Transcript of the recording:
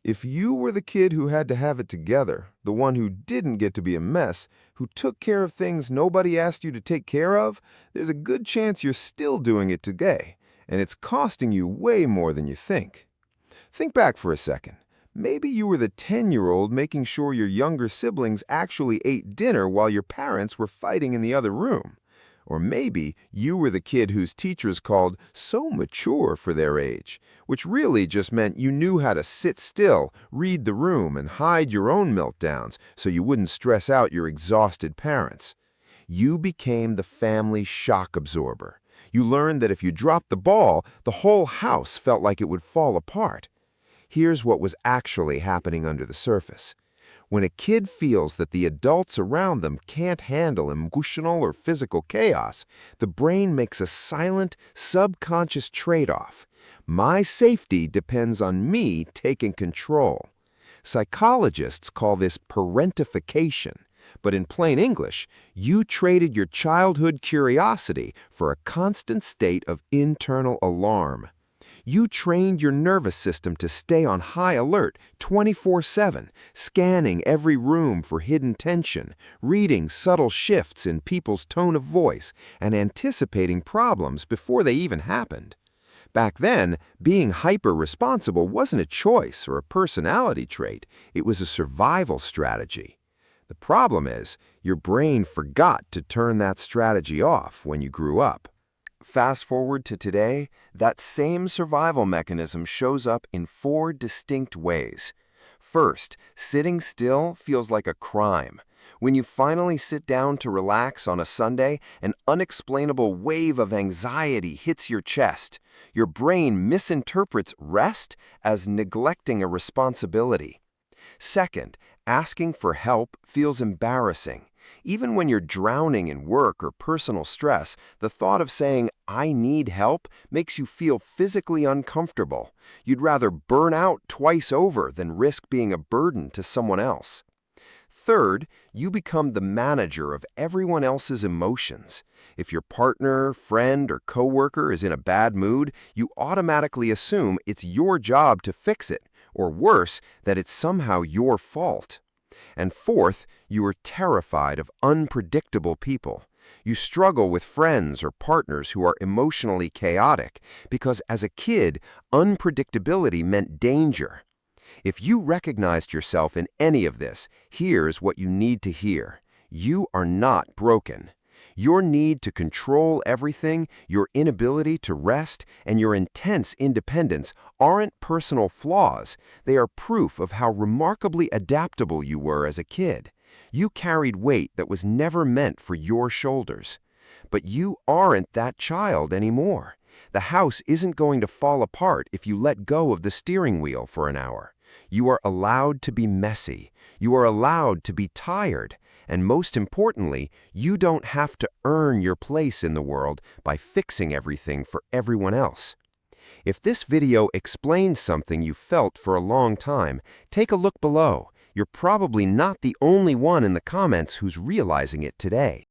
If you were the kid who had to have it together, the one who didn't get to be a mess, who took care of things nobody asked you to take care of, there's a good chance you're still doing it today, and it's costing you way more than you think. Think back for a second. Maybe you were the 10-year-old making sure your younger siblings actually ate dinner while your parents were fighting in the other room. Or maybe you were the kid whose teachers called so mature for their age, which really just meant you knew how to sit still, read the room, and hide your own meltdowns so you wouldn't stress out your exhausted parents. You became the family shock absorber. You learned that if you dropped the ball, the whole house felt like it would fall apart. Here's what was actually happening under the surface. When a kid feels that the adults around them can't handle emotional or physical chaos, the brain makes a silent, subconscious trade-off. My safety depends on me taking control. Psychologists call this parentification, but in plain English, you traded your childhood curiosity for a constant state of internal alarm. You trained your nervous system to stay on high alert 24/7, scanning every room for hidden tension, reading subtle shifts in people's tone of voice, and anticipating problems before they even happened. Back then, being hyper-responsible wasn't a choice or a personality trait, it was a survival strategy. The problem is, your brain forgot to turn that strategy off when you grew up. Fast forward to today, that same survival mechanism shows up in 4 distinct ways. First, sitting still feels like a crime. When you finally sit down to relax on a Sunday, an unexplainable wave of anxiety hits your chest. Your brain misinterprets rest as neglecting a responsibility. Second, asking for help feels embarrassing. Even when you're drowning in work or personal stress, the thought of saying, "I need help," makes you feel physically uncomfortable. You'd rather burn out twice over than risk being a burden to someone else. Third, you become the manager of everyone else's emotions. If your partner, friend, or coworker is in a bad mood, you automatically assume it's your job to fix it, or worse, that it's somehow your fault. And fourth, you are terrified of unpredictable people. You struggle with friends or partners who are emotionally chaotic because as a kid, unpredictability meant danger. If you recognized yourself in any of this, here's what you need to hear. You are not broken. Your need to control everything, your inability to rest, and your intense independence aren't personal flaws. They are proof of how remarkably adaptable you were as a kid. You carried weight that was never meant for your shoulders. But you aren't that child anymore. The house isn't going to fall apart if you let go of the steering wheel for an hour. You are allowed to be messy. You are allowed to be tired. And most importantly, you don't have to earn your place in the world by fixing everything for everyone else. If this video explains something you felt for a long time, take a look below. You're probably not the only one in the comments who's realizing it today.